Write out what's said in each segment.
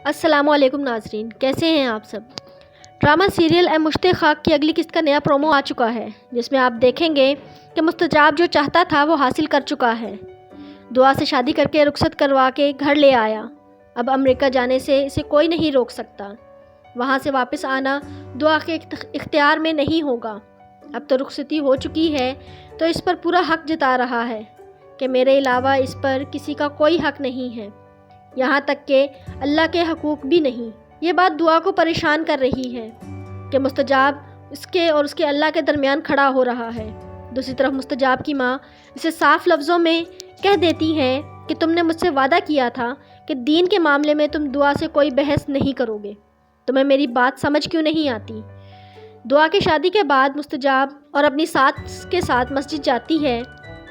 السلام علیکم ناظرین، کیسے ہیں آپ سب؟ ڈرامہ سیریل اے مشتِ خاک کی اگلی قسط کا نیا پرومو آ چکا ہے، جس میں آپ دیکھیں گے کہ مستجاب جو چاہتا تھا وہ حاصل کر چکا ہے۔ دعا سے شادی کر کے رخصت کروا کے گھر لے آیا۔ اب امریکہ جانے سے اسے کوئی نہیں روک سکتا۔ وہاں سے واپس آنا دعا کے اختیار میں نہیں ہوگا۔ اب تو رخصتی ہو چکی ہے تو اس پر پورا حق جتا رہا ہے کہ میرے علاوہ اس پر کسی کا کوئی حق نہیں ہے، یہاں تک کہ اللہ کے حقوق بھی نہیں۔ یہ بات دعا کو پریشان کر رہی ہے کہ مستجاب اس کے اللہ کے درمیان کھڑا ہو رہا ہے۔ دوسری طرف مستجاب کی ماں اسے صاف لفظوں میں کہہ دیتی ہے کہ تم نے مجھ سے وعدہ کیا تھا کہ دین کے معاملے میں تم دعا سے کوئی بحث نہیں کرو گے، تمہیں میری بات سمجھ کیوں نہیں آتی؟ دعا کی شادی کے بعد مستجاب اور اپنی ساس کے ساتھ مسجد جاتی ہے،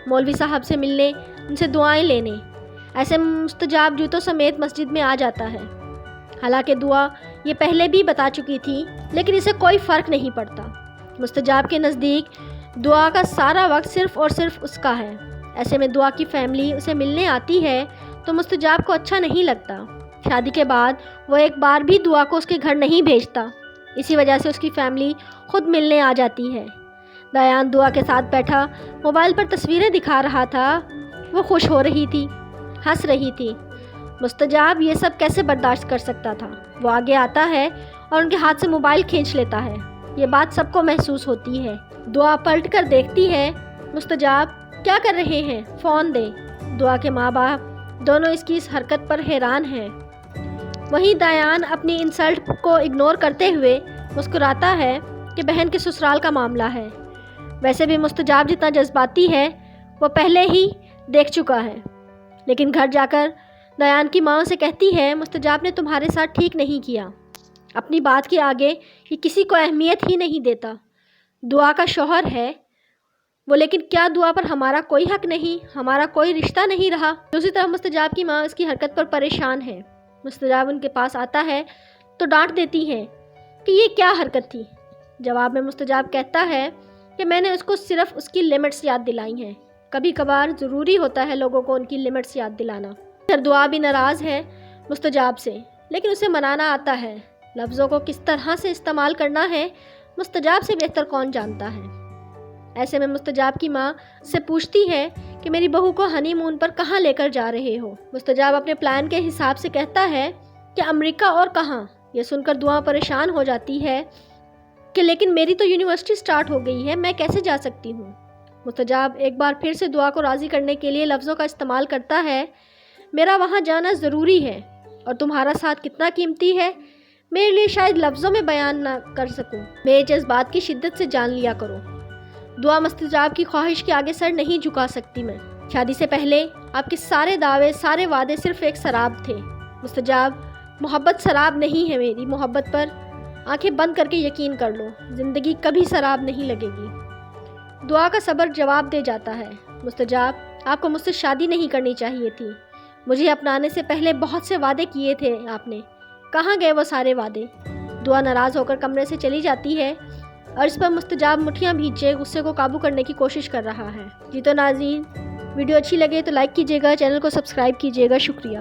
مولوی صاحب سے ملنے، ان سے دعائیں لینے۔ ایسے مستجاب جوتوں سمیت مسجد میں آ جاتا ہے۔ حالانکہ دعا یہ پہلے بھی بتا چکی تھی، لیکن اسے کوئی فرق نہیں پڑتا۔ مستجاب کے نزدیک دعا کا سارا وقت صرف اور صرف اس کا ہے۔ ایسے میں دعا کی فیملی اسے ملنے آتی ہے تو مستجاب کو اچھا نہیں لگتا۔ شادی کے بعد وہ ایک بار بھی دعا کو اس کے گھر نہیں بھیجتا، اسی وجہ سے اس کی فیملی خود ملنے آ جاتی ہے۔ دیان دعا کے ساتھ بیٹھا موبائل پر تصویریں دکھا رہا تھا، وہ خوش ہو رہی تھی، ہنس رہی تھی۔ مستجاب یہ سب کیسے برداشت کر سکتا تھا؟ وہ آگے آتا ہے اور ان کے ہاتھ سے موبائل کھینچ لیتا ہے۔ یہ بات سب کو محسوس ہوتی ہے۔ دعا پلٹ کر دیکھتی ہے، مستجاب کیا کر رہے ہیں؟ فون دے۔ دعا کے ماں باپ دونوں اس کی اس حرکت پر حیران ہیں۔ وہیں دیان اپنی انسلٹ کو اگنور کرتے ہوئے مسکراتا ہے کہ بہن کے سسرال کا معاملہ ہے۔ ویسے بھی مستجاب جتنا جذباتی ہے وہ پہلے ہی دیکھ چکا ہے، لیکن گھر جا کر دیان کی ماں سے کہتی ہے مستجاب نے تمہارے ساتھ ٹھیک نہیں کیا، اپنی بات کے آگے یہ کسی کو اہمیت ہی نہیں دیتا۔ دعا کا شوہر ہے وہ، لیکن کیا دعا پر ہمارا کوئی حق نہیں، ہمارا کوئی رشتہ نہیں رہا؟ دوسری طرف مستجاب کی ماں اس کی حرکت پر پریشان ہے۔ مستجاب ان کے پاس آتا ہے تو ڈانٹ دیتی ہے کہ یہ کیا حرکت تھی۔ جواب میں مستجاب کہتا ہے کہ میں نے اس کو صرف اس کی لمٹس یاد دلائی ہیں، کبھی کبھار ضروری ہوتا ہے لوگوں کو ان کی لمٹس یاد دلانا۔ دعا بھی ناراض ہے مستجاب سے، لیکن اسے منانا آتا ہے۔ لفظوں کو کس طرح سے استعمال کرنا ہے مستجاب سے بہتر کون جانتا ہے۔ ایسے میں مستجاب کی ماں سے پوچھتی ہے کہ میری بہو کو ہنی مون پر کہاں لے کر جا رہے ہو؟ مستجاب اپنے پلان کے حساب سے کہتا ہے کہ امریکہ، اور کہاں؟ یہ سن کر دعا پریشان ہو جاتی ہے کہ لیکن میری تو یونیورسٹی سٹارٹ ہو گئی ہے، میں کیسے جا سکتی ہوں؟ مستجاب ایک بار پھر سے دعا کو راضی کرنے کے لیے لفظوں کا استعمال کرتا ہے، میرا وہاں جانا ضروری ہے اور تمہارا ساتھ کتنا قیمتی ہے میرے لیے شاید لفظوں میں بیان نہ کر سکوں، میرے جذبات کی شدت سے جان لیا کرو۔ دعا مستجاب کی خواہش کے آگے سر نہیں جھکا سکتی۔ میں شادی سے پہلے آپ کے سارے دعوے، سارے وعدے صرف ایک سراب تھے۔ مستجاب محبت سراب نہیں ہے، میری محبت پر آنکھیں بند کر کے یقین کر لو، زندگی کبھی سراب نہیں لگے گی۔ دعا کا صبر جواب دے جاتا ہے، مستجاب آپ کو مجھ سے شادی نہیں کرنی چاہیے تھی، مجھے اپنانے سے پہلے بہت سے وعدے کیے تھے آپ نے، کہاں گئے وہ سارے وعدے؟ دعا ناراض ہو کر کمرے سے چلی جاتی ہے اور اس پر مستجاب مٹھیاں بھینچے غصے کو قابو کرنے کی کوشش کر رہا ہے۔ جی تو ناظرین، ویڈیو اچھی لگے تو لائک کیجیے گا، چینل کو سبسکرائب کیجیے گا، شکریہ۔